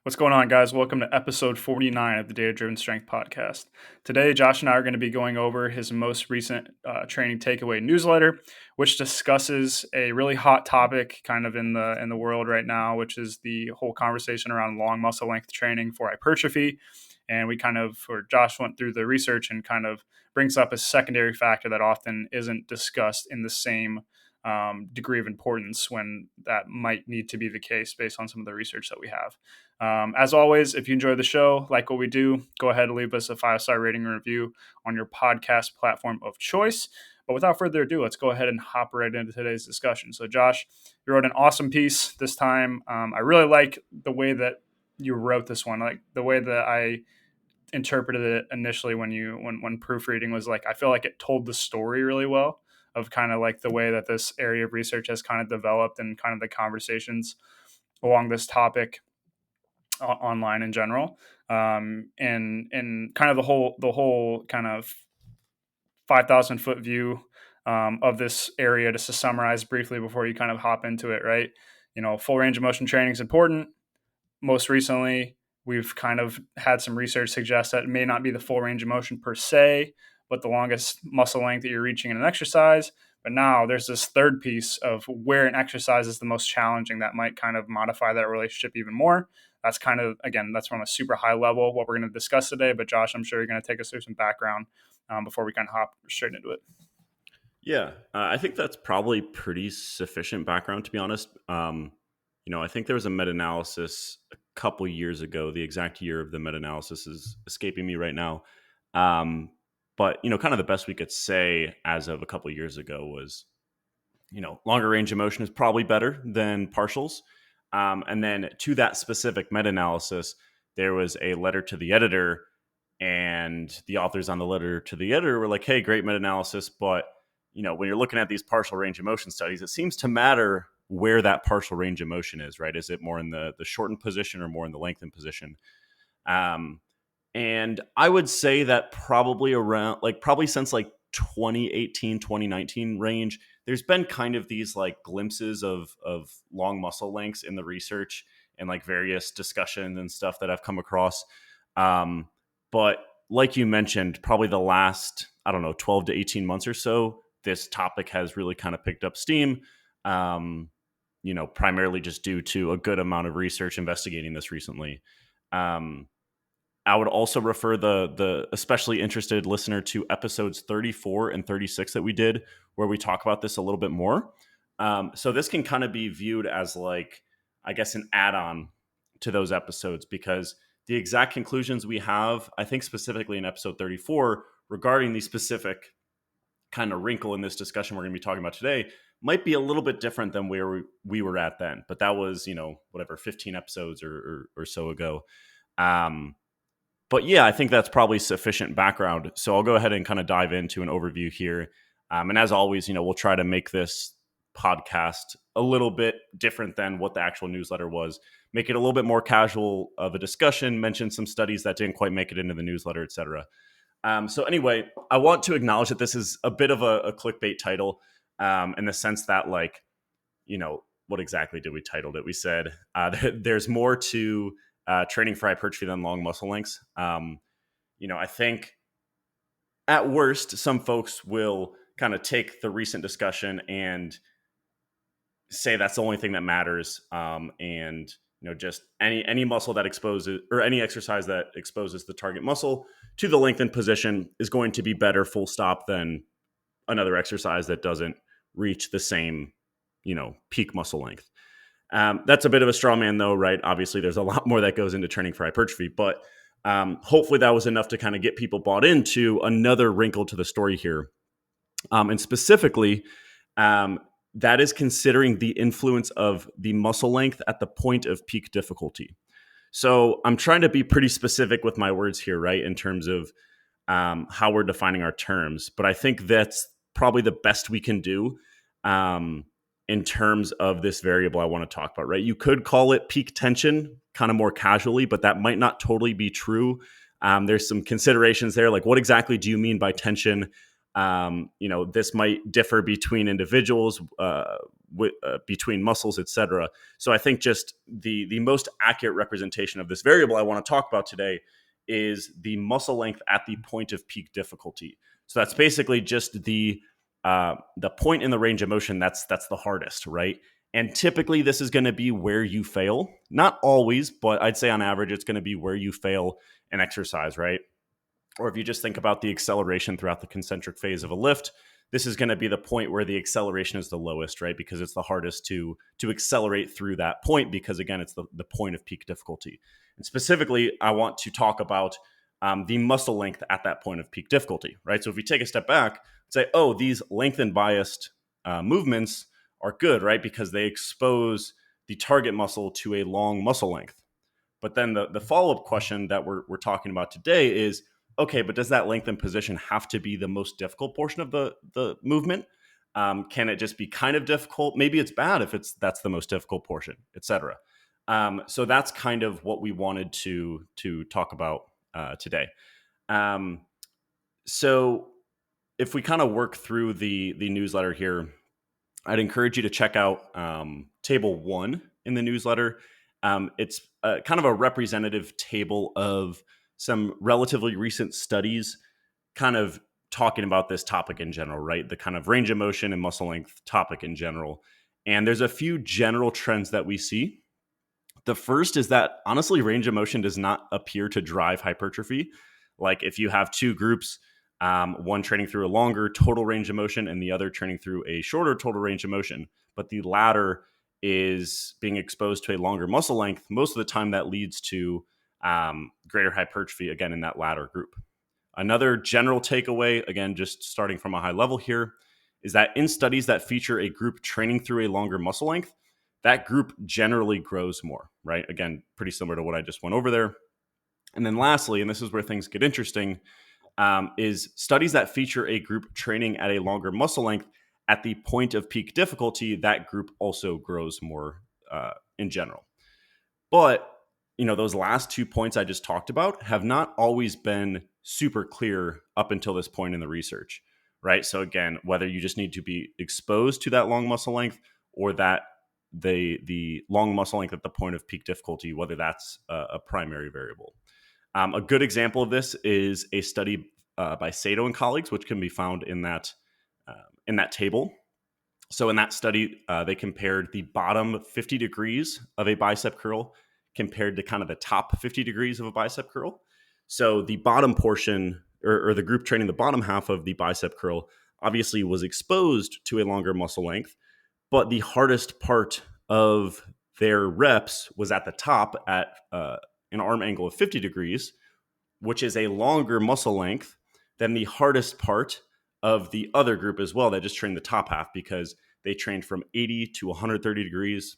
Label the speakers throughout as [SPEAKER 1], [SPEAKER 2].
[SPEAKER 1] What's going on, guys? Welcome to episode 49 of the Data Driven Strength Podcast. Today, Josh and I are going to be going over his most recent training takeaway newsletter, which discusses a really hot topic kind of in the world right now, which is the whole conversation around long muscle length training for hypertrophy. And Josh went through the research and kind of brings up a secondary factor that often isn't discussed in the same degree of importance when that might need to be the case based on some of the research that we have. As always, if you enjoy the show, like what we do, go ahead and leave us a 5-star rating and review on your podcast platform of choice. But without further ado, let's go ahead and hop right into today's discussion. So Josh, you wrote an awesome piece this time. I really like the way that you wrote this one, like the way that I interpreted it initially when proofreading was like, I feel like it told the story really well of kind of like the way that this area of research has kind of developed and kind of the conversations along this topic online in general, and kind of the whole kind of 5,000 foot view of this area, just to summarize briefly before you kind of hop into it, right? Full range of motion training is important. Most recently, we've kind of had some research suggest that it may not be the full range of motion per se, but the longest muscle length that you're reaching in an exercise. But now there's this third piece of where an exercise is the most challenging that might kind of modify that relationship even more. That's kind of, again, that's from a super high level, what we're going to discuss today. But Josh, I'm sure you're going to take us through some background before we kind of hop straight into it.
[SPEAKER 2] Yeah, I think that's probably pretty sufficient background, to be honest. I think there was a meta-analysis a couple years ago. The exact year of the meta-analysis is escaping me right now. But kind of the best we could say as of a couple years ago was, longer range of motion is probably better than partials. And then to that specific meta-analysis, there was a letter to the editor, and the authors on the letter to the editor were like, hey, great meta-analysis, but when you're looking at these partial range of motion studies, it seems to matter where that partial range of motion is, right? Is it more in the shortened position or more in the lengthened position? And I would say that probably since 2018, 2019 range, there's been kind of these like glimpses of long muscle lengths in the research and like various discussions and stuff that I've come across. But like you mentioned, probably the last, 12 to 18 months or so, this topic has really kind of picked up steam, primarily just due to a good amount of research investigating this recently. I would also refer the especially interested listener to episodes 34 and 36 that we did, where we talk about this a little bit more. So this can kind of be viewed as like, I guess, an add-on to those episodes, because the exact conclusions we have, I think specifically in episode 34, regarding the specific kind of wrinkle in this discussion we're going to be talking about today, might be a little bit different than where we were at then. But that was, 15 episodes or so ago. But yeah, I think that's probably sufficient background. So I'll go ahead and kind of dive into an overview here. And as always, we'll try to make this podcast a little bit different than what the actual newsletter was. Make it a little bit more casual of a discussion, mention some studies that didn't quite make it into the newsletter, etc. So anyway, I want to acknowledge that this is a bit of a clickbait title, in the sense that, like, what exactly did we title it? We said there's more to training for hypertrophy than long muscle lengths. I think at worst, some folks will kind of take the recent discussion and say that's the only thing that matters. And just any muscle that exposes, or any exercise that exposes the target muscle to the lengthened position is going to be better, full stop, than another exercise that doesn't reach the same, peak muscle length. That's a bit of a straw man though, right? Obviously there's a lot more that goes into training for hypertrophy, but hopefully that was enough to kind of get people bought into another wrinkle to the story here. And specifically, that is considering the influence of the muscle length at the point of peak difficulty. So I'm trying to be pretty specific with my words here, right? In terms of how we're defining our terms, but I think that's probably the best we can do in terms of this variable I want to talk about, right? You could call it peak tension kind of more casually, but that might not totally be true. There's some considerations there, like what exactly do you mean by tension? This might differ between individuals, between muscles, etc. So I think just the most accurate representation of this variable I want to talk about today is the muscle length at the point of peak difficulty. So that's basically just the point in the range of motion that's the hardest, right? And typically this is going to be where you fail. Not always, but I'd say on average it's going to be where you fail an exercise, right? Or if you just think about the acceleration throughout the concentric phase of a lift, this is going to be the point where the acceleration is the lowest, right? Because it's the hardest to accelerate through that point, because again, it's the point of peak difficulty. And specifically, I want to talk about the muscle length at that point of peak difficulty, right? So if we take a step back and say, oh, these lengthen biased movements are good, right? Because they expose the target muscle to a long muscle length. But then the follow-up question that we're talking about today is, okay, but does that lengthen position have to be the most difficult portion of the movement? Can it just be kind of difficult? Maybe it's bad if that's the most difficult portion, etc. So that's kind of what we wanted to talk about today. So if we kind of work through the newsletter here, I'd encourage you to check out table 1 in the newsletter. It's kind of a representative table of some relatively recent studies kind of talking about this topic in general, right? The kind of range of motion and muscle length topic in general. And there's a few general trends that we see. The first is that honestly, range of motion does not appear to drive hypertrophy. Like if you have two groups, one training through a longer total range of motion and the other training through a shorter total range of motion, but the latter is being exposed to a longer muscle length, most of the time that leads to greater hypertrophy, again, in that latter group. Another general takeaway, again, just starting from a high level here, is that in studies that feature a group training through a longer muscle length, that group generally grows more, right? Again, pretty similar to what I just went over there. And then lastly, and this is where things get interesting, is studies that feature a group training at a longer muscle length at the point of peak difficulty, that group also grows more in general. But, those last 2 points I just talked about have not always been super clear up until this point in the research, right? So again, whether you just need to be exposed to that long muscle length or that the long muscle length at the point of peak difficulty, whether that's a primary variable. A good example of this is a study by Sato and colleagues, which can be found in that table. So in that study, they compared the bottom 50 degrees of a bicep curl compared to kind of the top 50 degrees of a bicep curl. So the bottom portion, or the group training the bottom half of the bicep curl, obviously was exposed to a longer muscle length, but the hardest part of their reps was at the top at an arm angle of 50 degrees, which is a longer muscle length than the hardest part of the other group as well that just trained the top half, because they trained from 80 to 130 degrees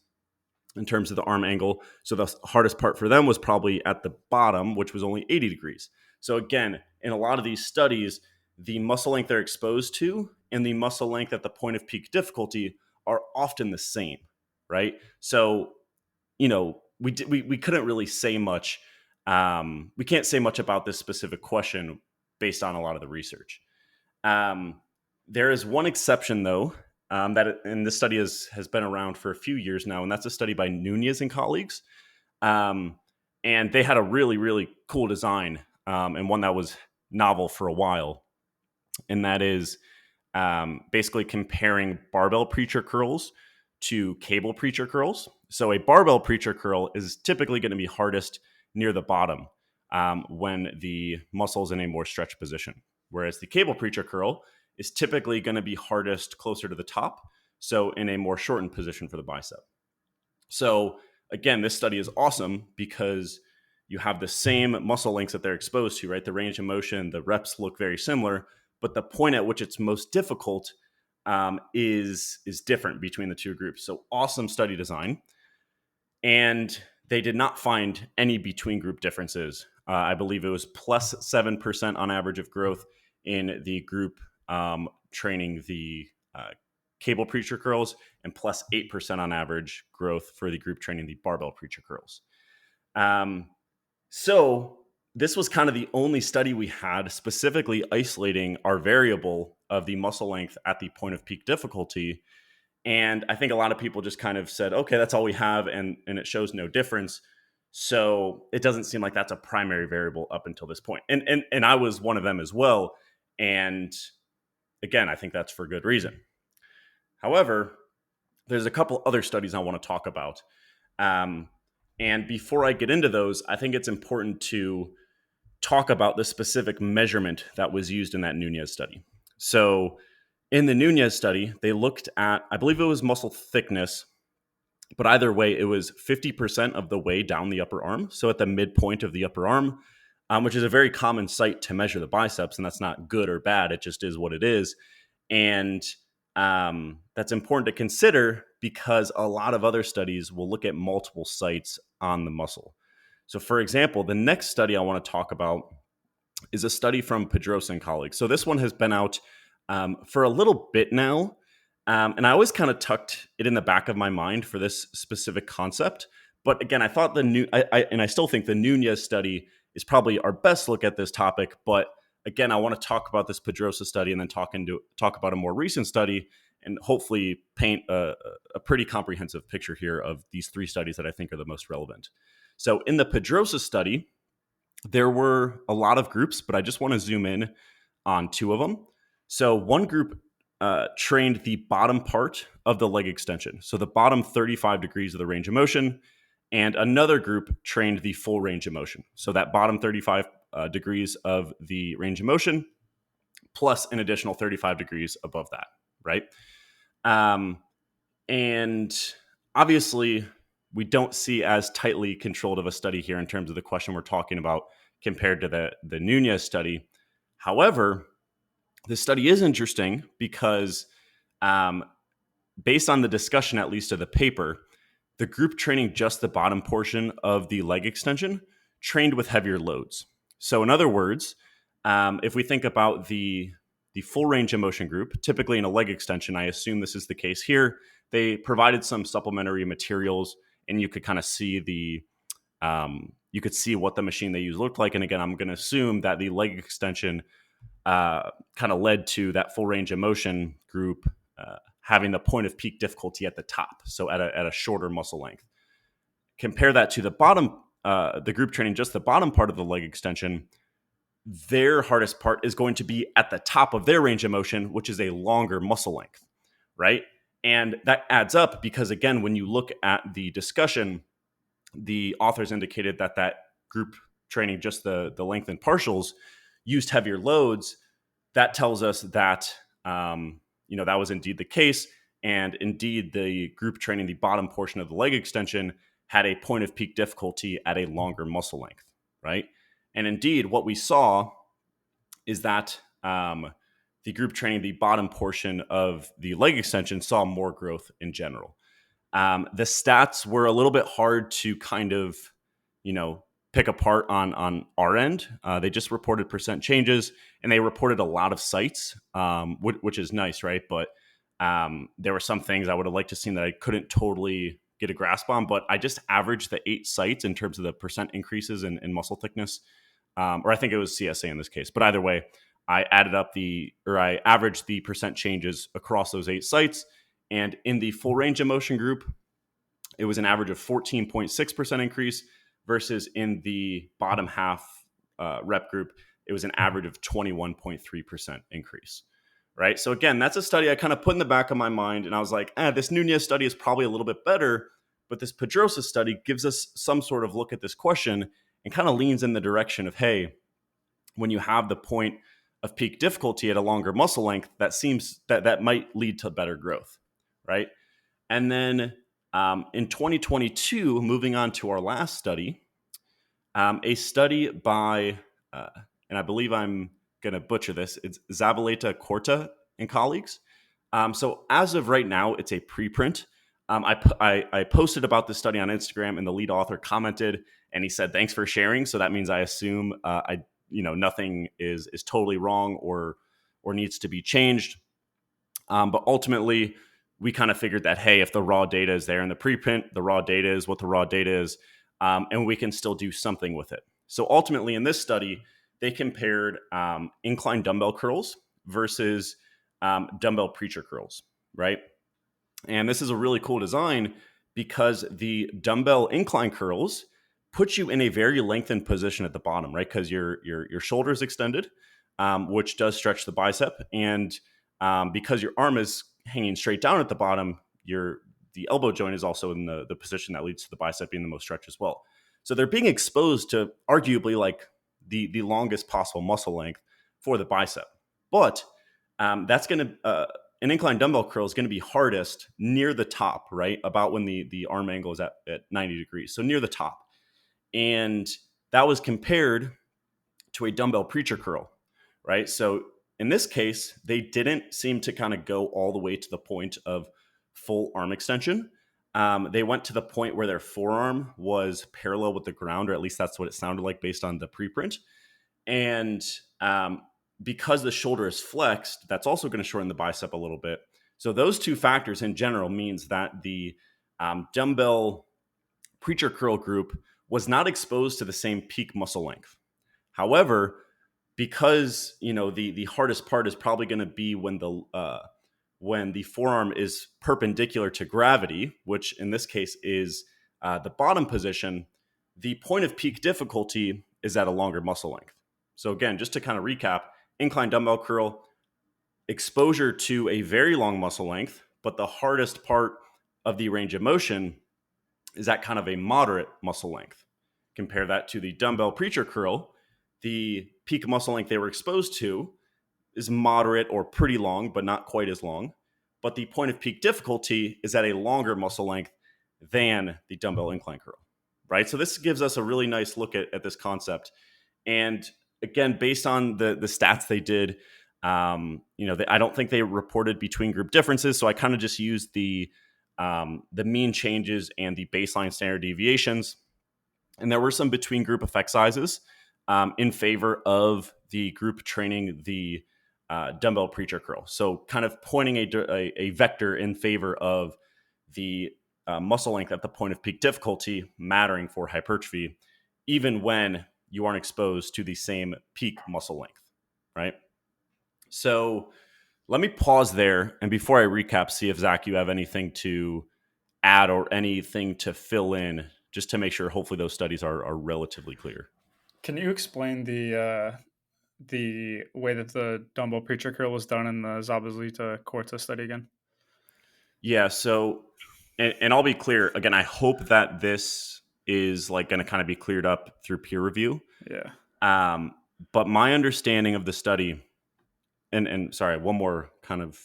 [SPEAKER 2] in terms of the arm angle. So the hardest part for them was probably at the bottom, which was only 80 degrees. So again, in a lot of these studies, the muscle length they're exposed to and the muscle length at the point of peak difficulty are often the same, right? So, we couldn't really say much. We can't say much about this specific question based on a lot of the research. There is one exception, though, and this study has been around for a few years now, and that's a study by Nunez and colleagues. And they had a really, really cool design, and one that was novel for a while. And that is basically comparing barbell preacher curls to cable preacher curls. So a barbell preacher curl is typically going to be hardest near the bottom when the muscle's in a more stretched position, whereas the cable preacher curl is typically going to be hardest closer to the top, so in a more shortened position for the bicep. So again, this study is awesome because you have the same muscle lengths that they're exposed to, right? The range of motion, the reps look very similar, but the point at which it's most difficult is different between the two groups. So awesome study design. And they did not find any between group differences. I believe it was plus 7% on average of growth in the group training the cable preacher curls, and plus 8% on average growth for the group training the barbell preacher curls. So this was kind of the only study we had specifically isolating our variable of the muscle length at the point of peak difficulty. And I think a lot of people just kind of said, okay, that's all we have, and it shows no difference. So it doesn't seem like that's a primary variable up until this point. And I was one of them as well. And again, I think that's for good reason. However, there's a couple other studies I want to talk about. Um, and before I get into those, I think it's important to talk about the specific measurement that was used in that Nunez study. So, in the Nunez study, they looked at, I believe it was muscle thickness, but either way, it was 50% of the way down the upper arm. So, at the midpoint of the upper arm, which is a very common site to measure the biceps. And that's not good or bad, it just is what it is. And that's important to consider because a lot of other studies will look at multiple sites on the muscle. So, for example, the next study I want to talk about is a study from Pedrosa and colleagues. So, this one has been out for a little bit now. And I always kind of tucked it in the back of my mind for this specific concept. But again, I thought and I still think the Nunez study is probably our best look at this topic. But again, I want to talk about this Pedrosa study and then talk about a more recent study and hopefully paint a pretty comprehensive picture here of these three studies that I think are the most relevant. So in the Pedrosa study, there were a lot of groups, but I just want to zoom in on two of them. So one group trained the bottom part of the leg extension, so the bottom 35 degrees of the range of motion, and another group trained the full range of motion. So that bottom 35 degrees of the range of motion plus an additional 35 degrees above that, right? And obviously, we don't see as tightly controlled of a study here in terms of the question we're talking about compared to the Nunez study. However, this study is interesting because based on the discussion, at least of the paper, the group training just the bottom portion of the leg extension trained with heavier loads. So in other words, if we think about the full range of motion group, typically in a leg extension, I assume this is the case here, they provided some supplementary materials and you could kind of see you could see what the machine they use looked like. And again, I'm going to assume that the leg extension kind of led to that full range of motion group having the point of peak difficulty at the top, so at a shorter muscle length. Compare that to the bottom, the group training just the bottom part of the leg extension. Their hardest part is going to be at the top of their range of motion, which is a longer muscle length, right? And that adds up because, again, when you look at the discussion, the authors indicated that group training just the lengthened partials used heavier loads. That tells us that that was indeed the case, and indeed the group training the bottom portion of the leg extension had a point of peak difficulty at a longer muscle length, right? And indeed, what we saw is that the group training the bottom portion of the leg extension saw more growth in general. The stats were a little bit hard to kind of, pick apart on our end. They just reported percent changes, and they reported a lot of sites, which is nice, right? But there were some things I would have liked to see that I couldn't totally get a grasp on. But I just averaged the 8 sites in terms of the percent increases in muscle thickness, or I think it was CSA in this case. But either way, I averaged the percent changes across those 8 sites. And in the full range of motion group, it was an average of 14.6% increase versus in the bottom half rep group, it was an average of 21.3% increase, right? So again, that's a study I kind of put in the back of my mind, and I was like, this Nunez study is probably a little bit better, but this Pedrosa study gives us some sort of look at this question and kind of leans in the direction of, hey, when you have the point of peak difficulty at a longer muscle length, that seems that might lead to better growth, right? And then in 2022, moving on to our last study, a study by, and I believe I'm going to butcher this, it's Zavaleta Corta and colleagues. So as of right now, it's a preprint. I posted about this study on Instagram, and the lead author commented, and he said, "Thanks for sharing." So that means I assume nothing is totally wrong or needs to be changed. But ultimately, we kind of figured that, hey, if the raw data is there in the preprint, the raw data is what the raw data is, and we can still do something with it. So ultimately, in this study, they compared incline dumbbell curls versus dumbbell preacher curls, right? And this is a really cool design because the dumbbell incline curls put you in a very lengthened position at the bottom, right? Because your shoulder is extended, which does stretch the bicep, and because your arm is hanging straight down at the bottom, the elbow joint is also in the position that leads to the bicep being the most stretched as well. So they're being exposed to arguably like the longest possible muscle length for the bicep, but that's going to an incline dumbbell curl is going to be hardest near the top, right? About when the arm angle is at 90 degrees. So near the top. And that was compared to a dumbbell preacher curl, right? So in this case, they didn't seem to kind of go all the way to the point of full arm extension. They went to the point where their forearm was parallel with the ground, or at least that's what it sounded like based on the preprint. And because the shoulder is flexed, that's also going to shorten the bicep a little bit. So those two factors in general means that the dumbbell preacher curl group was not exposed to the same peak muscle length. However, because the hardest part is probably going to be when the forearm is perpendicular to gravity, which in this case is the bottom position, the point of peak difficulty is at a longer muscle length. So again, just to kind of recap, incline dumbbell curl, exposure to a very long muscle length, but the hardest part of the range of motion is at kind of a moderate muscle length. Compare that to the dumbbell preacher curl, the peak muscle length they were exposed to is moderate or pretty long, but not quite as long. But the point of peak difficulty is at a longer muscle length than the dumbbell incline curl, right? So this gives us a really nice look at this concept. And again, based on the stats they did, I don't think they reported between group differences. So I kind of just used the mean changes and the baseline standard deviations. And there were some between group effect sizes in favor of the group training the dumbbell preacher curl. So kind of pointing a vector in favor of the muscle length at the point of peak difficulty mattering for hypertrophy, even when you aren't exposed to the same peak muscle length, right? So let me pause there. And before I recap, see if Zach, you have anything to add or anything to fill in just to make sure hopefully those studies are relatively clear.
[SPEAKER 1] Can you explain the way that the dumbbell preacher curl was done in the Zabazlita Corta study again?
[SPEAKER 2] Yeah. So, and I'll be clear again, I hope that this is like going to kind of be cleared up through peer review.
[SPEAKER 1] Yeah.
[SPEAKER 2] Um, but my understanding of the study, and sorry, one more kind of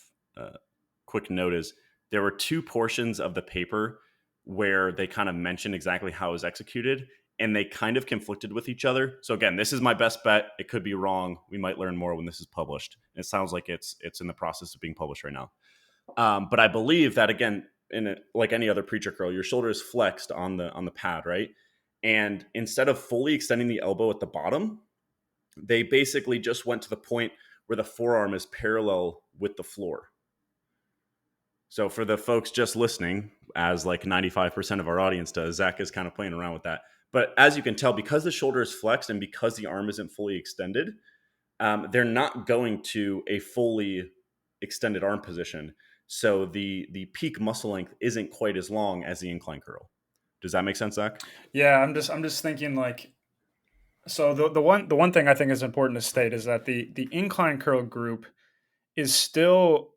[SPEAKER 2] quick note is there were two portions of the paper where they kind of mentioned exactly how it was executed, and they kind of conflicted with each other. So again, this is my best bet. It could be wrong. We might learn more when this is published. It sounds like it's in the process of being published right now. But I believe that again, like any other preacher curl, your shoulder is flexed on the pad, right? And instead of fully extending the elbow at the bottom, they basically just went to the point where the forearm is parallel with the floor. So for the folks just listening, as like 95% of our audience does, Zach is kind of playing around with that. But as you can tell, because the shoulder is flexed and because the arm isn't fully extended, they're not going to a fully extended arm position. So the peak muscle length isn't quite as long as the incline curl. Does that make sense, Zach?
[SPEAKER 1] Yeah, I'm just thinking like, so the one thing I think is important to state is that the incline curl group is still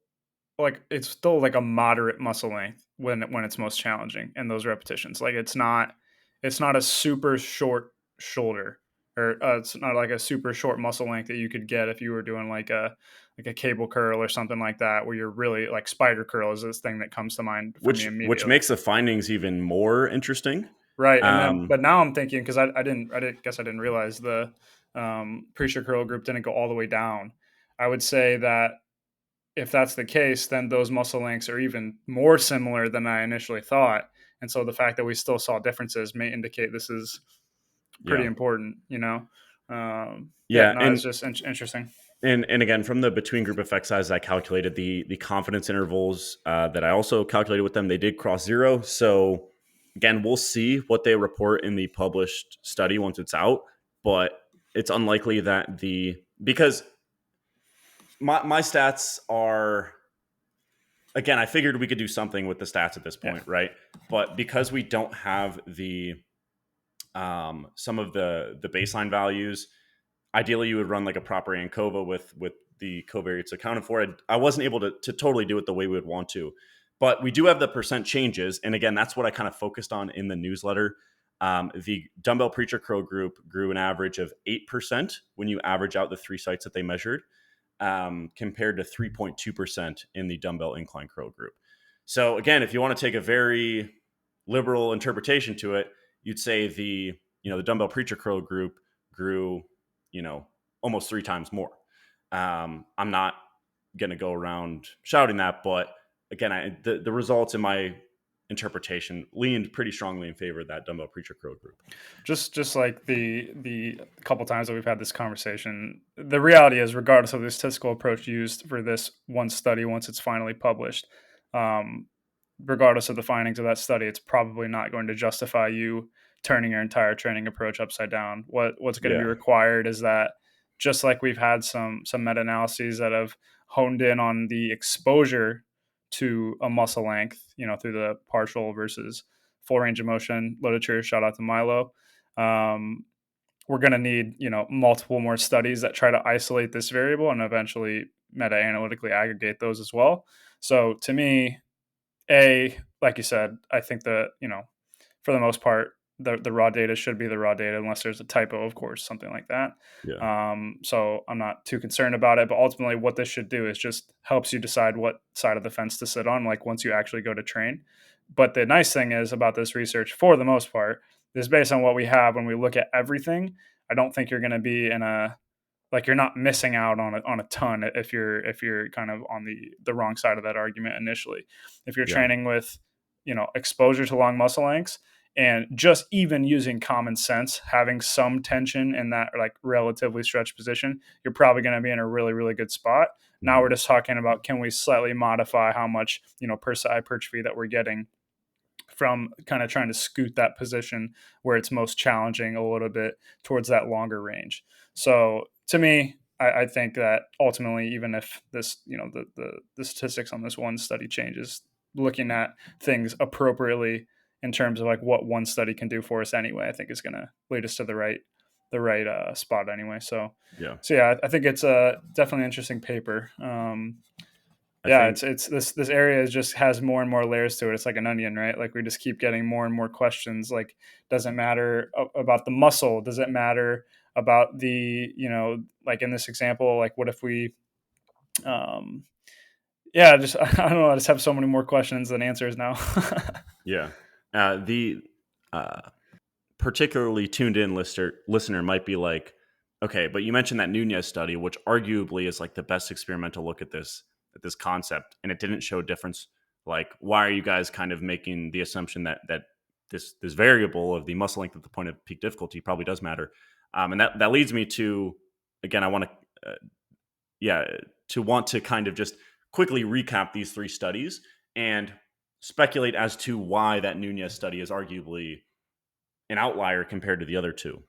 [SPEAKER 1] it's still like a moderate muscle length when it's most challenging in those repetitions. Like it's not a super short shoulder, or it's not like a super short muscle length that you could get if you were doing like a cable curl or something like that, where you're really like spider curl is this thing that comes to mind for me
[SPEAKER 2] Which
[SPEAKER 1] immediately.
[SPEAKER 2] makes the findings even more interesting.
[SPEAKER 1] Right, and then
[SPEAKER 2] Um,
[SPEAKER 1] but now I'm thinking, because I didn't guess I didn't realize the preacher curl group didn't go all the way down. I would say that if that's the case, then those muscle lengths are even more similar than I initially thought. And so the fact that we still saw differences may indicate this is pretty
[SPEAKER 2] yeah,
[SPEAKER 1] important. Yeah,
[SPEAKER 2] yeah,
[SPEAKER 1] no, it's just interesting.
[SPEAKER 2] and again, from the between group effect size, I calculated the confidence intervals that I also calculated with them. They did cross zero. So again, we'll see what they report in the published study once it's out. But it's unlikely that because my stats are again, I figured we could do something with the stats at this
[SPEAKER 1] Yeah.
[SPEAKER 2] point, right? But because we don't have the some of the baseline values, ideally you would run like a proper ANCOVA with the covariates accounted for. I wasn't able to totally do it the way we would want to, but we do have the percent changes, and again, that's what I kind of focused on in the newsletter. The dumbbell preacher curl group grew an average of 8% when you average out the 3 sites that they measured, compared to 3.2% in the dumbbell incline curl group. So again, if you want to take a very liberal interpretation to it, you'd say the dumbbell preacher curl group grew, almost 3 times more. I'm not going to go around shouting that, but again, the results in my interpretation leaned pretty strongly in favor of that dumbbell preacher curl group.
[SPEAKER 1] Just like the couple times that we've had this conversation, the reality is, regardless of the statistical approach used for this one study, once it's finally published, um, regardless of the findings of that study, it's probably not going to justify you turning your entire training approach upside down. What's going to be
[SPEAKER 2] Yeah.
[SPEAKER 1] required is that, just like we've had some meta-analyses that have honed in on the exposure to a muscle length, through the partial versus full range of motion literature. Shout out to Milo. Um, we're going to need, multiple more studies that try to isolate this variable and eventually meta-analytically aggregate those as well. So to me, like you said, I think that, for the most part, the raw data should be the raw data, unless there's a typo, of course, something like that.
[SPEAKER 2] Yeah.
[SPEAKER 1] So I'm not too concerned about it, but ultimately what this should do is just helps you decide what side of the fence to sit on, like once you actually go to train. But the nice thing is about this research, for the most part, is based on what we have. When we look at everything, I don't think you're going to be in a, like, you're not missing out on a ton if you're kind of on the wrong side of that argument initially. If you're
[SPEAKER 2] Yeah.
[SPEAKER 1] training with, exposure to long muscle lengths, and just even using common sense, having some tension in that like relatively stretched position, you're probably going to be in a really, really good spot. Now we're just talking about, can we slightly modify how much, per hypertrophy that we're getting from kind of trying to scoot that position where it's most challenging a little bit towards that longer range. So to me, I think that ultimately, even if this, the statistics on this one study changes, looking at things appropriately in terms of like what one study can do for us anyway, I think is going to lead us to the right spot anyway. So
[SPEAKER 2] Yeah.
[SPEAKER 1] yeah, I think it's a definitely interesting paper.
[SPEAKER 2] I
[SPEAKER 1] Yeah,
[SPEAKER 2] think,
[SPEAKER 1] it's this area just has more and more layers to it. It's like an onion, right? Like we just keep getting more and more questions. Like, does it matter about the muscle? Does it matter about the, like in this example, like what if we, yeah, just I don't know. I just have so many more questions than answers now.
[SPEAKER 2] yeah. The particularly tuned in listener might be like, okay, but you mentioned that Nunez study, which arguably is like the best experimental look at this concept, and it didn't show a difference. Like, why are you guys kind of making the assumption that this variable of the muscle length at the point of peak difficulty probably does matter? And that leads me to, again, I want to to want to kind of just quickly recap these 3 studies and speculate as to why that Nunez study is arguably an outlier compared to the other 2.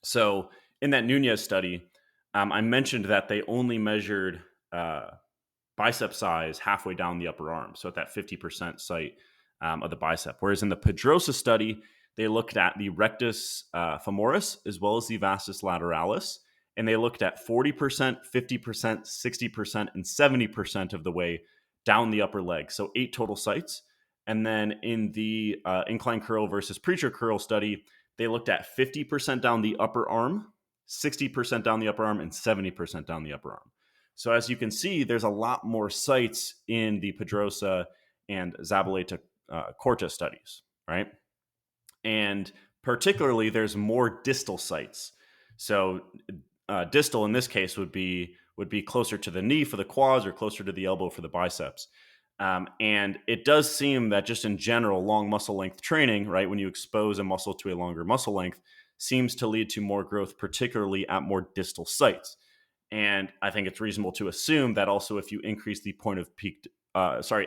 [SPEAKER 2] So in that Nunez study, I mentioned that they only measured bicep size halfway down the upper arm, so at that 50% site of the bicep. Whereas in the Pedrosa study, they looked at the rectus femoris as well as the vastus lateralis, and they looked at 40%, 50%, 60%, and 70% of the way down the upper leg. So 8 total sites. And then in the incline curl versus preacher curl study, they looked at 50% down the upper arm, 60% down the upper arm, and 70% down the upper arm. So as you can see, there's a lot more sites in the Pedrosa and Zabaleta Corta studies, right? And particularly, there's more distal sites. So distal in this case would be closer to the knee for the quads or closer to the elbow for the biceps. And it does seem that just in general, long muscle length training, right, when you expose a muscle to a longer muscle length, seems to lead to more growth, particularly at more distal sites. And I think it's reasonable to assume that also if you increase the point of peak,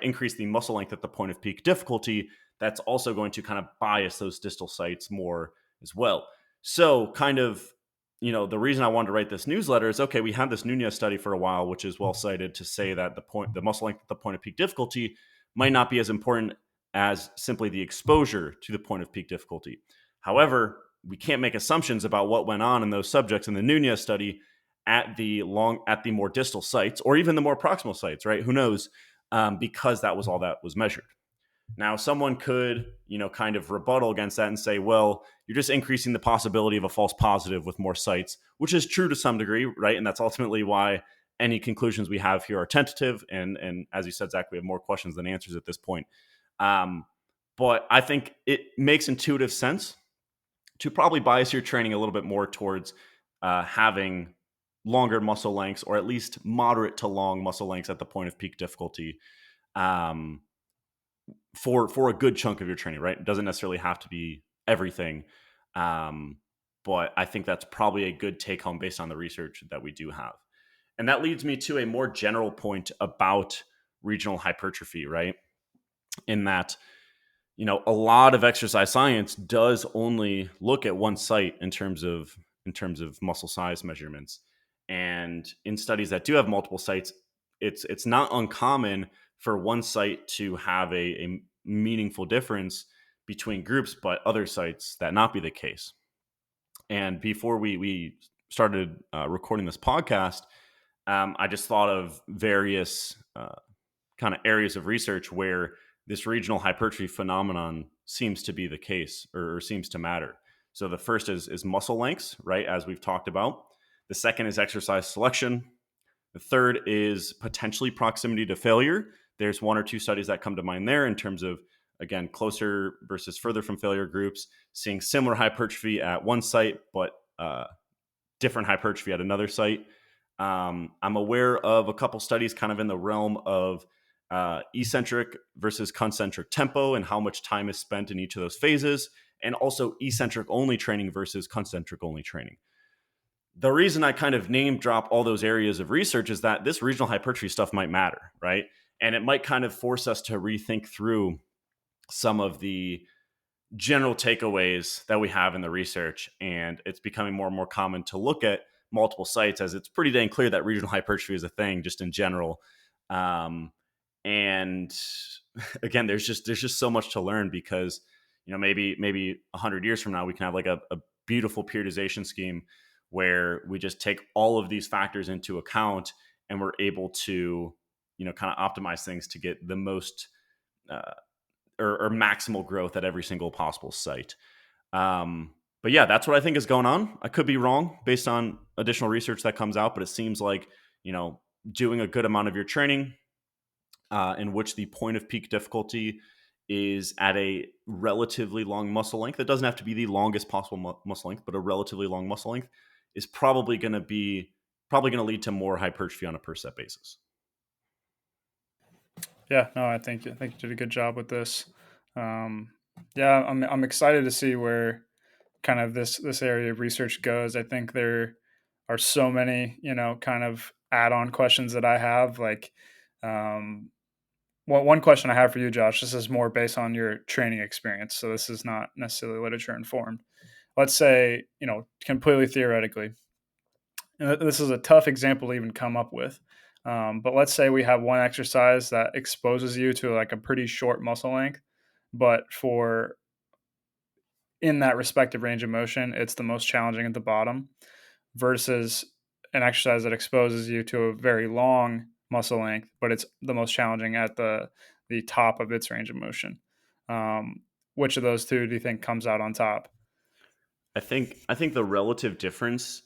[SPEAKER 2] increase the muscle length at the point of peak difficulty, that's also going to kind of bias those distal sites more as well. So kind of the reason I wanted to write this newsletter is, okay, we had this Nunez study for a while, which is well cited to say that the muscle length at the point of peak difficulty might not be as important as simply the exposure to the point of peak difficulty. However, we can't make assumptions about what went on in those subjects in the Nunez study at the more distal sites or even the more proximal sites, right? Who knows? Because that was all that was measured. Now, someone could, kind of rebuttal against that and say, well, you're just increasing the possibility of a false positive with more sites, which is true to some degree, right? And that's ultimately why any conclusions we have here are tentative. And as you said, Zach, we have more questions than answers at this point. But I think it makes intuitive sense to probably bias your training a little bit more towards having longer muscle lengths, or at least moderate to long muscle lengths at the point of peak difficulty. For a good chunk of your training, right? It doesn't necessarily have to be everything. But I think that's probably a good take home based on the research that we do have. And that leads me to a more general point about regional hypertrophy, right? In that, a lot of exercise science does only look at one site in terms of muscle size measurements. And in studies that do have multiple sites, it's not uncommon for one site to have a meaningful difference between groups, but other sites that not be the case. And before we started recording this podcast, I just thought of various kind of areas of research where this regional hypertrophy phenomenon seems to be the case, or seems to matter. So the first is muscle lengths, right? As we've talked about. The second is exercise selection. The third is potentially proximity to failure. There's one or two studies that come to mind there in terms of, again, closer versus further from failure groups, seeing similar hypertrophy at one site, but different hypertrophy at another site. I'm aware of a couple studies kind of in the realm of eccentric versus concentric tempo and how much time is spent in each of those phases, and also eccentric only training versus concentric only training. The reason I kind of name drop all those areas of research is that this regional hypertrophy stuff might matter, right? And it might kind of force us to rethink through some of the general takeaways that we have in the research. And it's becoming more and more common to look at multiple sites, as it's pretty dang clear that regional hypertrophy is a thing just in general. And again, there's just so much to learn, because maybe 100 years from now we can have like a beautiful periodization scheme where we just take all of these factors into account, and we're able to kind of optimize things to get the most or maximal growth at every single possible site. But yeah, that's what I think is going on. I could be wrong based on additional research that comes out, but it seems like doing a good amount of your training in which the point of peak difficulty is at a relatively long muscle length. It doesn't have to be the longest possible muscle length, but a relatively long muscle length is probably going to lead to more hypertrophy on a per set basis.
[SPEAKER 1] Yeah, no, I think you did a good job with this. Yeah, I'm excited to see where kind of this area of research goes. I think there are so many, kind of add-on questions that I have. Like, one question I have for you, Josh. This is more based on your training experience, so this is not necessarily literature informed. Let's say, completely theoretically, and this is a tough example to even come up with. But let's say we have one exercise that exposes you to like a pretty short muscle length, but for in that respective range of motion, it's the most challenging at the bottom, versus an exercise that exposes you to a very long muscle length, but it's the most challenging at the top of its range of motion. Which of those two do you think comes out on top?
[SPEAKER 2] I think the relative difference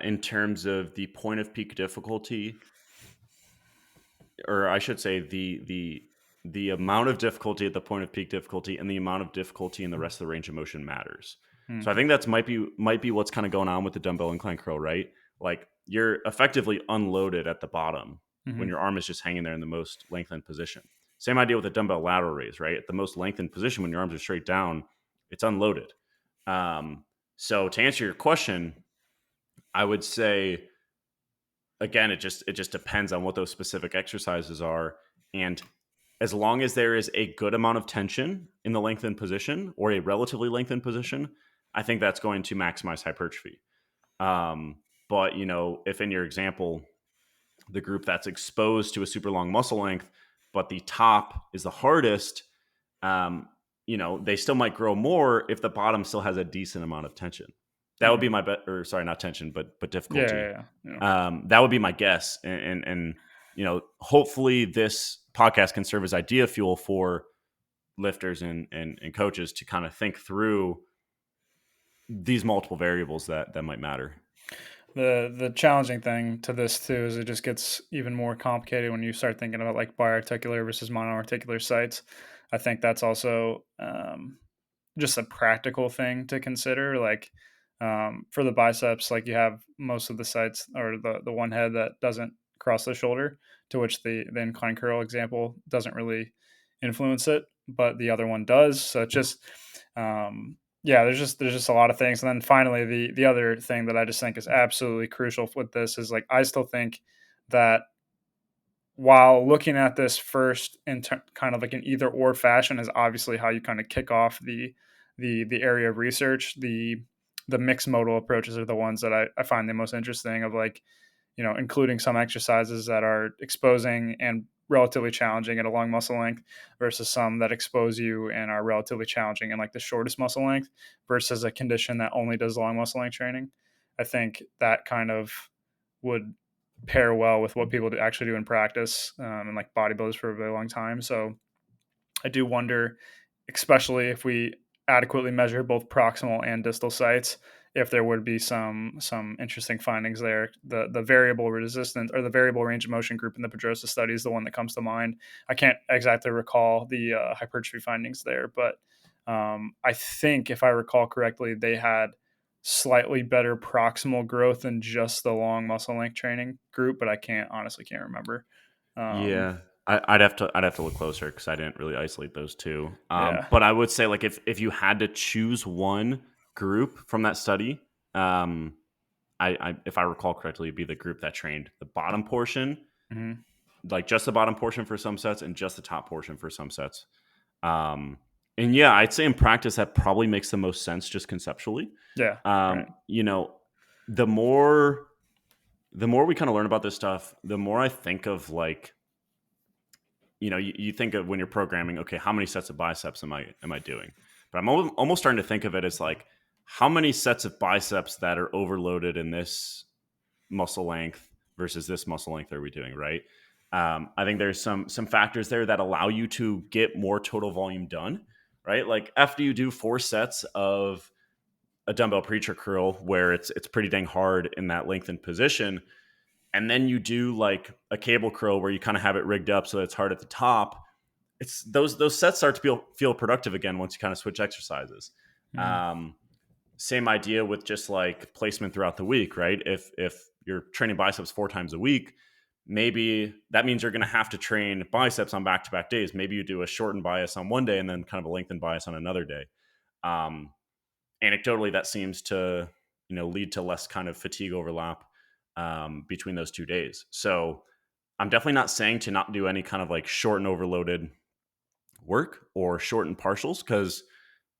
[SPEAKER 2] in terms of the point of peak difficulty, or I should say the amount of difficulty at the point of peak difficulty and the amount of difficulty in the rest of the range of motion matters.
[SPEAKER 1] Hmm.
[SPEAKER 2] So I think that's might be what's kind of going on with the dumbbell incline curl, right? Like you're effectively unloaded at the bottom when
[SPEAKER 1] Mm-hmm.
[SPEAKER 2] your arm is just hanging there in the most lengthened position. Same idea with the dumbbell lateral raise, right? At the most lengthened position when your arms are straight down, it's unloaded. So to answer your question, I would say again, it just depends on what those specific exercises are, and as long as there is a good amount of tension in the lengthened position or a relatively lengthened position, I think that's going to maximize hypertrophy. Um, but if in your example, the group that's exposed to a super long muscle length, but the top is the hardest, um, they still might grow more if the bottom still has a decent amount of tension. That would be
[SPEAKER 1] Mhm.
[SPEAKER 2] my bet, or sorry, not tension, but
[SPEAKER 1] Yeah,
[SPEAKER 2] difficulty.
[SPEAKER 1] yeah, yeah.
[SPEAKER 2] That would be my guess, and hopefully this podcast can serve as idea fuel for lifters and coaches to kind of think through these multiple variables that might matter.
[SPEAKER 1] The challenging thing to this too is it just gets even more complicated when you start thinking about like biarticular versus monoarticular sites. I think that's also just a practical thing to consider. Like for the biceps, like you have most of the sites or the one head that doesn't cross the shoulder, to which the incline curl example doesn't really influence it, but the other one does. So it's just yeah, there's just a lot of things. And then finally, the other thing that I just think is absolutely crucial with this is like I still think that while looking at this first in kind of like an either or fashion is obviously how you kind of kick off the area of research. The mixed modal approaches are the ones that I find the most interesting, of like, including some exercises that are exposing and relatively challenging at a long muscle length versus some that expose you and are relatively challenging in like the shortest muscle length versus a condition that only does long muscle length training. I think that kind of would pair well with what people actually do in practice, and like bodybuilders for a very long time. So I do wonder, especially if we adequately measure both proximal and distal sites, if there would be some interesting findings there. The variable resistance or the variable range of motion group in the Pedrosa study is the one that comes to mind. I can't exactly recall the hypertrophy findings there, but I think if I recall correctly, they had slightly better proximal growth than just the long muscle length training group, but I can't remember. Um,
[SPEAKER 2] Yeah, I'd have to look closer because I didn't really isolate those two.
[SPEAKER 1] yeah.
[SPEAKER 2] But I would say, like, if you had to choose one group from that study, if I recall correctly, it'd be the group that trained the bottom portion,
[SPEAKER 1] Mhm.
[SPEAKER 2] like just the bottom portion for some sets, and just the top portion for some sets. Um, and yeah, I'd say in practice that probably makes the most sense just conceptually.
[SPEAKER 1] Yeah.
[SPEAKER 2] Um,
[SPEAKER 1] Right.
[SPEAKER 2] you know, the more the more we kind of learn about this stuff, the more I think of like you think of when you're programming, okay, how many sets of biceps am I doing? But I'm almost starting to think of it as like how many sets of biceps that are overloaded in this muscle length versus this muscle length are we doing, right? I think there's some factors there that allow you to get more total volume done, right? Like after you do 4 sets of a dumbbell preacher curl where it's pretty dang hard in that lengthened position, and then you do like a cable curl where you kind of have it rigged up so that it's hard at the top. It's those sets start to feel productive again once you kind of switch exercises.
[SPEAKER 1] Mhm.
[SPEAKER 2] Um, Same idea with just like placement throughout the week, right? If you're training biceps 4 times a week, maybe that means you're going to have to train biceps on back to back days. Maybe you do a shortened bias on one day and then kind of a lengthened bias on another day. Um, Anecdotally, that seems to lead to less kind of fatigue overlap between those 2 days. So I'm definitely not saying to not do any kind of like short and overloaded work or shortened partials because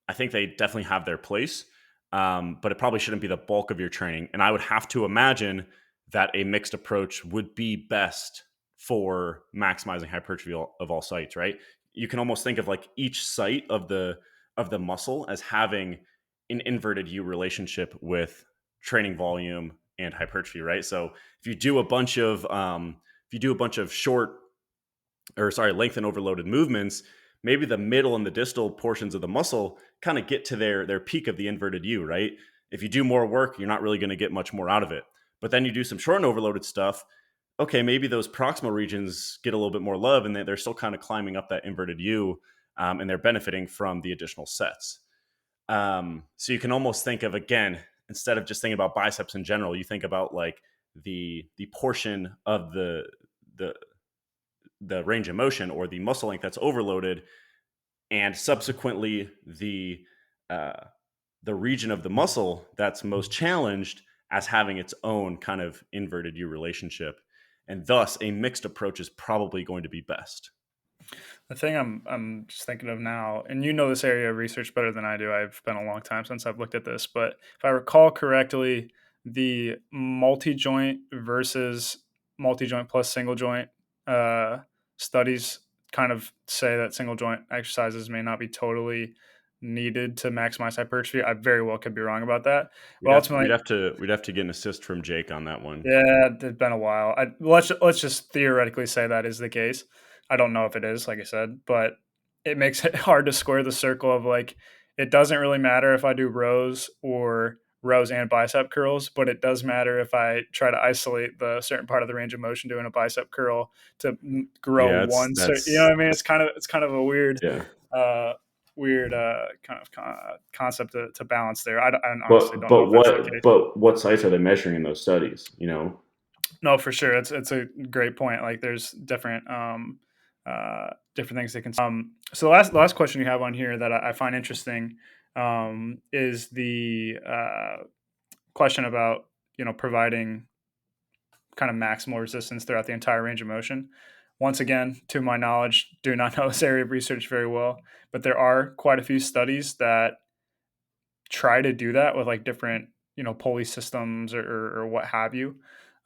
[SPEAKER 2] I think they definitely have their place, but it probably shouldn't be the bulk of your training. And I would have to imagine that a mixed approach would be best for maximizing hypertrophy of all sites. Right? You can almost think of like each site of the muscle as having an inverted U relationship with training volume and hypertrophy. Right? So if you do a bunch of short or sorry, lengthen overloaded movements, maybe the middle and the distal portions of the muscle kind of get to their peak of the inverted U, right? If you do more work, you're not really going to get much more out of it. But then you do some short and overloaded stuff. Okay, maybe those proximal regions get a little bit more love, and they're still kind of climbing up that inverted U, and they're benefiting from the additional sets. So you can almost think of again, instead of just thinking about biceps in general, you think about like the portion of the the range of motion or the muscle length that's overloaded, and subsequently uh, the region of the muscle that's most challenged as having its own kind of inverted U relationship, and thus a mixed approach is probably going to be best.
[SPEAKER 1] The thing I'm just thinking of now, and you know this area of research better than I do. I've been a long time since I've looked at this, but if I recall correctly, the multi-joint versus multi-joint plus single joint studies kind of say that single joint exercises may not be totally needed to maximize hypertrophy. I very well could be wrong about that, but ultimately,
[SPEAKER 2] We'd have to get an assist from Jake on that one.
[SPEAKER 1] yeah, it's been a while. Let's just theoretically say that is the case. I don't know if it is, like I said, but it makes it hard to square the circle of like it doesn't really matter if I do rows and bicep curls, but it does matter if I try to isolate the certain part of the range of motion doing a bicep curl to grow
[SPEAKER 2] Yeah,
[SPEAKER 1] one. So you know
[SPEAKER 2] that's
[SPEAKER 1] what I mean? It's kind of a weird
[SPEAKER 2] yeah.
[SPEAKER 1] uh, kind of concept to balance there. I honestly don't know if that's the case.
[SPEAKER 2] But what sites are they measuring in those studies? You know,
[SPEAKER 1] No, for sure. It's a great point. Like there's different things they can. So the last question you have on here that I find interesting is the question about providing kind of maximal resistance throughout the entire range of motion. Once again, to my knowledge, do not know this area of research very well, but there are quite a few studies that try to do that with like different pulley systems or what have you.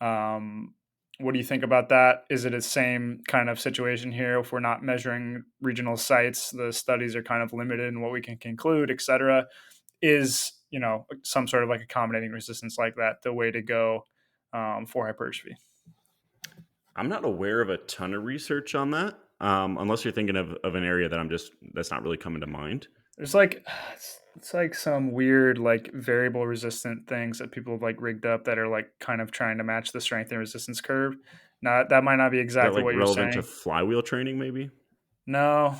[SPEAKER 1] um, what do you think about that? Is it the same kind of situation here? If we're not measuring regional sites, the studies are kind of limited in what we can conclude, etc. Is some sort of like accommodating resistance like that the way to go for hypertrophy?
[SPEAKER 2] I'm not aware of a ton of research on that, unless you're thinking of an area that that's not really coming to mind.
[SPEAKER 1] There's like it's like some weird like variable resistant things that people have like rigged up that are like kind of trying to match the strength and resistance curve. Now that might not be
[SPEAKER 2] Is that
[SPEAKER 1] exactly
[SPEAKER 2] like
[SPEAKER 1] what you're
[SPEAKER 2] relevant to
[SPEAKER 1] saying.
[SPEAKER 2] flywheel training, maybe?
[SPEAKER 1] No,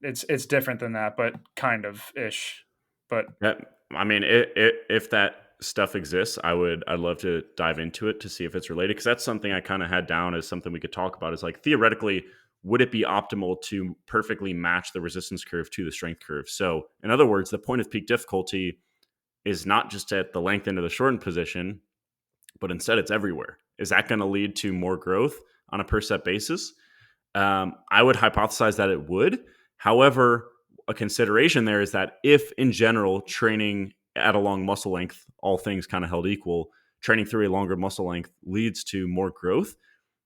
[SPEAKER 1] it's different than that, but kind of ish. But
[SPEAKER 2] That I mean, if that stuff exists, I'd love to dive into it to see if it's related because that's something I kind of had down as something we could talk about. Is like theoretically, would it be optimal to perfectly match the resistance curve to the strength curve? So, in other words, the point of peak difficulty is not just at the length end of the shortened position, but instead it's everywhere. Is that going to lead to more growth on a per set basis? I would hypothesize that it would. However, a consideration there is that if in general training at a long muscle length, all things kind of held equal, training through a longer muscle length leads to more growth,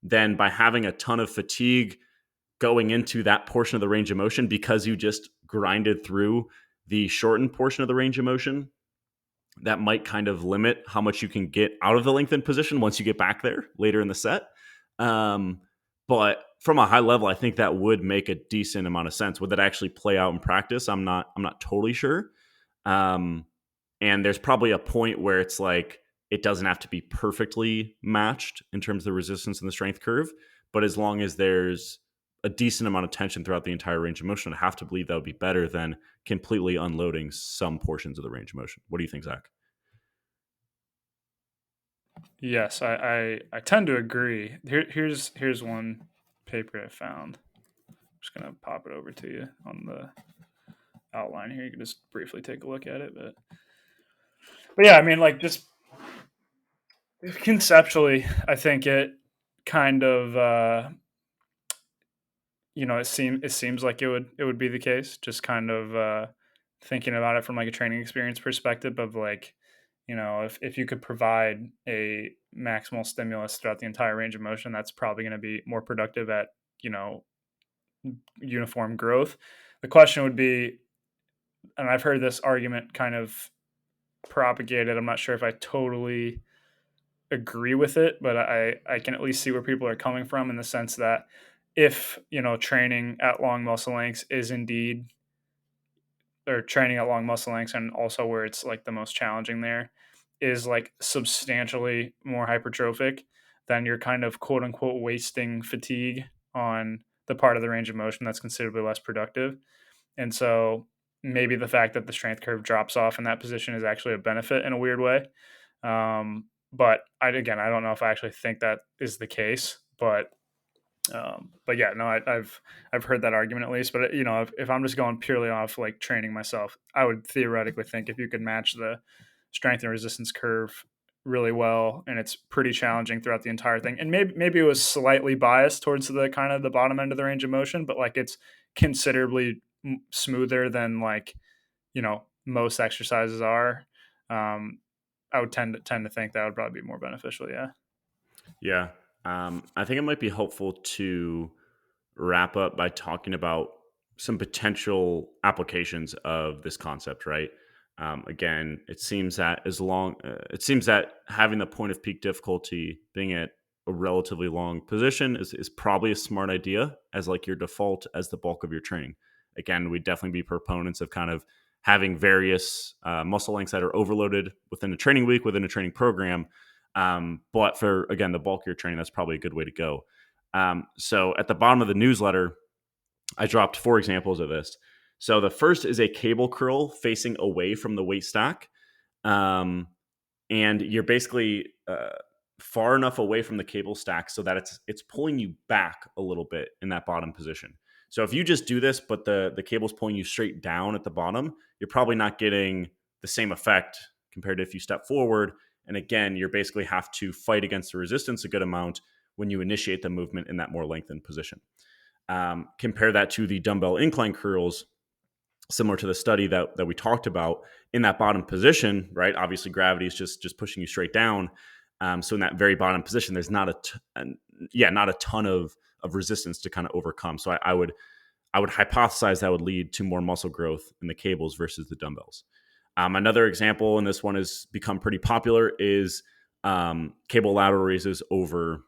[SPEAKER 2] then by having a ton of fatigue going into that portion of the range of motion because you just grinded through the shortened portion of the range of motion, that might kind of limit how much you can get out of the lengthened position once you get back there later in the set. But from a high level, I think that would make a decent amount of sense. Would that actually play out in practice? I'm not totally sure. Um, and there's probably a point where it's like it doesn't have to be perfectly matched in terms of the resistance and the strength curve, but as long as there's a decent amount of tension throughout the entire range of motion, I have to believe that would be better than completely unloading some portions of the range of motion. What do you think, Zach?
[SPEAKER 1] yes, I tend to agree. Here's one paper I found. I'm just gonna pop it over to you on the outline here. You can just briefly take a look at it, but yeah, I mean, like just conceptually, I think it kind of it seems like it would be the case. Just kind of thinking about it from like a training experience perspective of like if you could provide a maximal stimulus throughout the entire range of motion, that's probably going to be more productive at you know uniform growth. The question would be, and I've heard this argument kind of propagated. I'm not sure if I totally agree with it, but I can at least see where people are coming from in the sense that if training at long muscle lengths is indeed or training at long muscle lengths and also where it's like the most challenging there is like substantially more hypertrophic, then you're kind of quote unquote wasting fatigue on the part of the range of motion that's considerably less productive. And so maybe the fact that the strength curve drops off in that position is actually a benefit in a weird way. But I don't know if I actually think that is the case, but yeah, no, I've heard that argument at least. But if I'm just going purely off like training myself, I would theoretically think if you could match the strength and resistance curve really well, and it's pretty challenging throughout the entire thing, and maybe it was slightly biased towards the kind of the bottom end of the range of motion, but like it's considerably smoother than like most exercises are. Um, I would tend to think that would probably be more beneficial. Yeah.
[SPEAKER 2] Yeah. I think it might be helpful to wrap up by talking about some potential applications of this concept, right? Again, it seems that having the point of peak difficulty being at a relatively long position is probably a smart idea as like your default as the bulk of your training. Again, we'd definitely be proponents of kind of having various muscle lengths that are overloaded within a training week, within a training program. But for, again, the bulk of your training, that's probably a good way to go. So at the bottom of the newsletter, I dropped 4 examples of this. So the first is a cable curl facing away from the weight stack. Um, and you're basically far enough away from the cable stack so that it's pulling you back a little bit in that bottom position. So if you just do this, but the cable's pulling you straight down at the bottom, you're probably not getting the same effect compared to if you step forward. And again, you're basically have to fight against the resistance a good amount when you initiate the movement in that more lengthened position. Compare that to the dumbbell incline curls, similar to the study that we talked about. In that bottom position, right? Obviously, gravity is just pushing you straight down. So in that very bottom position, there's not a ton of resistance to kind of overcome. So I would hypothesize that would lead to more muscle growth in the cables versus the dumbbells. Another example, and this one has become pretty popular, is cable lateral raises over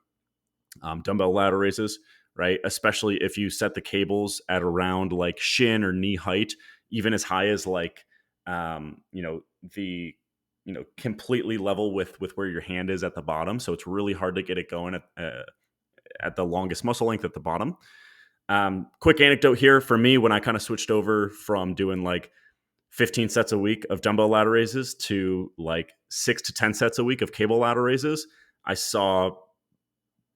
[SPEAKER 2] dumbbell lateral raises, right? Especially if you set the cables at around like shin or knee height, even as high as like, the, completely level with where your hand is at the bottom. So it's really hard to get it going at the longest muscle length at the bottom. Quick anecdote here for me, when I kind of switched over from doing like 15 sets a week of dumbbell lateral raises to like 6 to 10 sets a week of cable lateral raises, I saw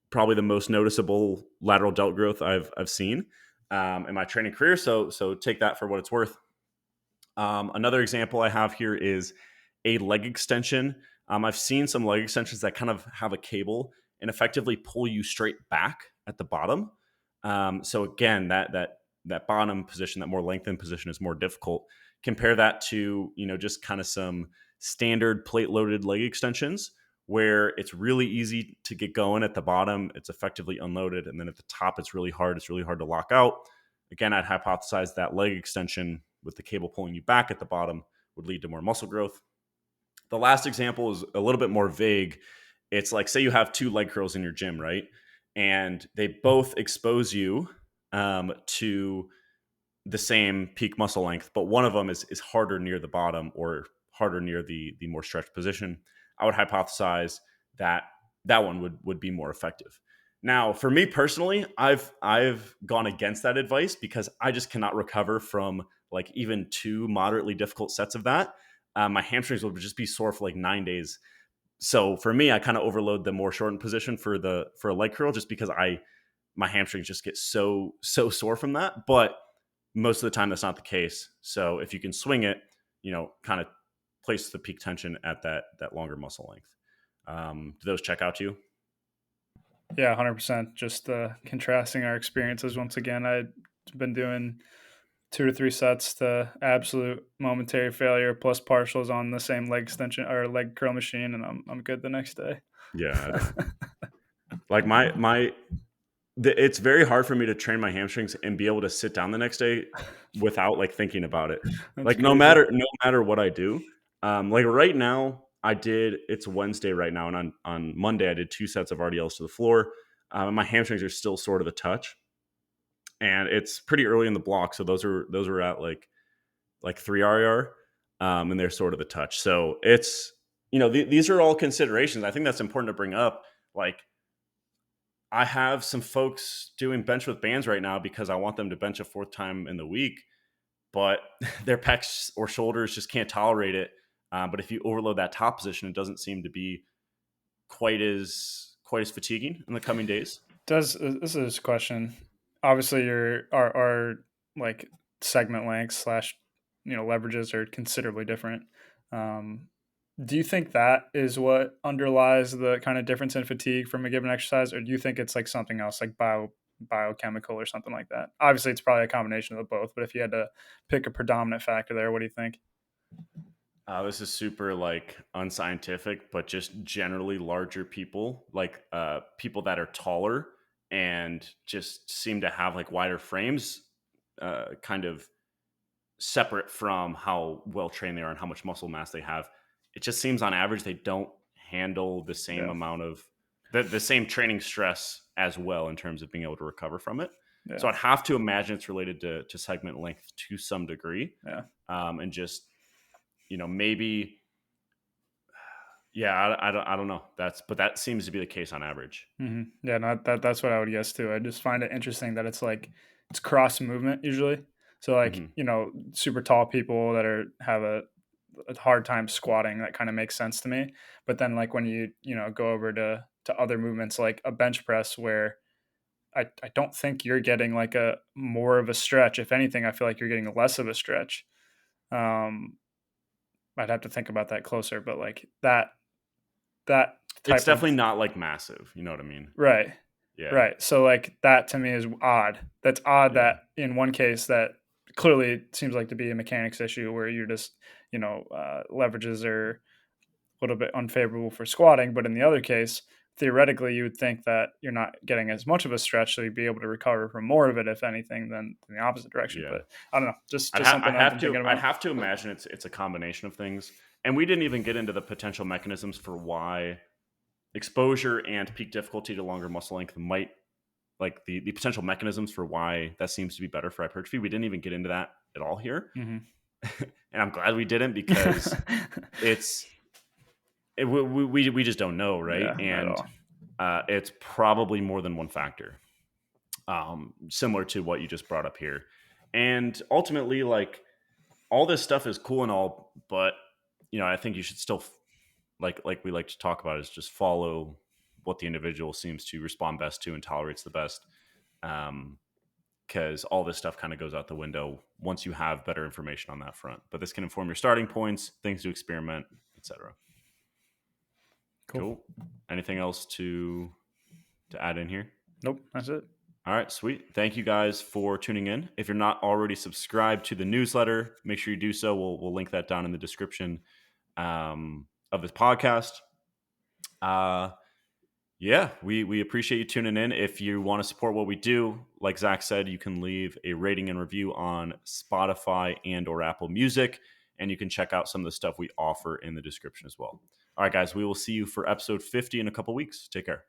[SPEAKER 2] probably the most noticeable lateral delt growth I've seen in my training career. So take that for what it's worth. Another example I have here is a leg extension. I've seen some leg extensions that kind of have a cable and effectively pull you straight back at the bottom. So again, that bottom position, that more lengthened position, is more difficult. Compare that to just kind of some standard plate loaded leg extensions where it's really easy to get going at the bottom. It's effectively unloaded, and then at the top, it's really hard. It's really hard to lock out. Again, I'd hypothesize that leg extension with the cable pulling you back at the bottom would lead to more muscle growth. The last example is a little bit more vague. It's like, say you have 2 leg curls in your gym, right? And they both expose you to the same peak muscle length, but one of them is harder near the bottom or harder near the more stretched position. I would hypothesize that one would be more effective. Now, for me personally, I've gone against that advice because I just cannot recover from like even 2 moderately difficult sets of that. My hamstrings would just be sore for like 9 days. So for me, I kind of overload the more shortened position for a leg curl just because my hamstrings just get so sore from that. But most of the time, that's not the case. So if you can swing it, kind of place the peak tension at that longer muscle length. Do those check out to you?
[SPEAKER 1] Yeah, 100%. Just contrasting our experiences once again. I've been doing 2 to 3 sets to absolute momentary failure plus partials on the same leg extension or leg curl machine, and I'm good the next day.
[SPEAKER 2] Yeah, I know. Like it's very hard for me to train my hamstrings and be able to sit down the next day without like thinking about it.
[SPEAKER 1] That's
[SPEAKER 2] Like
[SPEAKER 1] crazy.
[SPEAKER 2] no matter what I do, like right now it's Wednesday right now, and on Monday I did 2 sets of RDLs to the floor. And my hamstrings are still sort of a touch, and it's pretty early in the block, so those are at like 3 RER, and they're sort of the touch. So it's these are all considerations. I think that's important to bring up. Like, I have some folks doing bench with bands right now because I want them to bench a 4th time in the week, but their pecs or shoulders just can't tolerate it. But if you overload that top position, it doesn't seem to be quite as fatiguing in the coming days.
[SPEAKER 1] Does this is a question? Obviously, your our like segment lengths slash leverages are considerably different. Um, do you think that is what underlies the kind of difference in fatigue from a given exercise, or do you think it's like something else, like biochemical or something like that? Obviously, it's probably a combination of both, but if you had to pick a predominant factor there, what do you think?
[SPEAKER 2] This is super like unscientific, but just generally larger people, like people that are taller and just seem to have like wider frames, kind of separate from how well trained they are and how much muscle mass they have. It just seems on average they don't handle the same
[SPEAKER 1] Yeah,
[SPEAKER 2] amount of the same training stress as well in terms of being able to recover from it.
[SPEAKER 1] yeah,
[SPEAKER 2] So I'd have to imagine it's related to segment length to some degree,
[SPEAKER 1] yeah.
[SPEAKER 2] and just maybe yeah, I don't know. But that seems to be the case on average.
[SPEAKER 1] Yeah, no, that's what I would guess too. I just find it interesting that it's like it's cross movement usually. So like
[SPEAKER 2] Hmm.
[SPEAKER 1] super tall people that have a hard time squatting, that kind of makes sense to me. But then like when you go over to other movements like a bench press where I don't think you're getting like a more of a stretch. If anything, I feel like you're getting less of a stretch. Um, I'd have to think about that closer, but like that
[SPEAKER 2] It's
[SPEAKER 1] type of
[SPEAKER 2] definitely not like massive. You know what I mean?
[SPEAKER 1] right.
[SPEAKER 2] Yeah,
[SPEAKER 1] Right. So like that to me is odd. That's odd
[SPEAKER 2] yeah,
[SPEAKER 1] that in one case that clearly seems like to be a mechanics issue where you're just, leverages are a little bit unfavorable for squatting. But in the other case, theoretically, you would think that you're not getting as much of a stretch, so you'd be able to recover from more of it, if anything, than the opposite direction.
[SPEAKER 2] yeah.
[SPEAKER 1] But I don't know, just something I've been thinking
[SPEAKER 2] I'd
[SPEAKER 1] about.
[SPEAKER 2] have to imagine it's a combination of things. And we didn't even get into the potential mechanisms for why exposure and peak difficulty to longer muscle length might like the potential mechanisms for why that seems to be better for hypertrophy. We didn't even get into that at all here.
[SPEAKER 1] Hmm.
[SPEAKER 2] And I'm glad we didn't because it's we just don't know, right?
[SPEAKER 1] Yeah, not at
[SPEAKER 2] And
[SPEAKER 1] all.
[SPEAKER 2] it's probably more than one factor, similar to what you just brought up here. And ultimately, like all this stuff is cool and all, but I think you should still like we like to talk about is just follow what the individual seems to respond best to and tolerates the best. Because all this stuff kind of goes out the window once you have better information on that front. But this can inform your starting points, things to experiment, etc.
[SPEAKER 1] Cool.
[SPEAKER 2] Cool. Anything else to add in here?
[SPEAKER 1] Nope, that's it.
[SPEAKER 2] All right, sweet. Thank you guys for tuning in. If you're not already subscribed to the newsletter, make sure you do so. We'll link that down in the description of this podcast. Uh, yeah, we appreciate you tuning in. If you want to support what we do, like Zach said, you can leave a rating and review on Spotify and or Apple Music, and you can check out some of the stuff we offer in the description as well. All right, guys, we will see you for episode 50 in a couple weeks. Take care.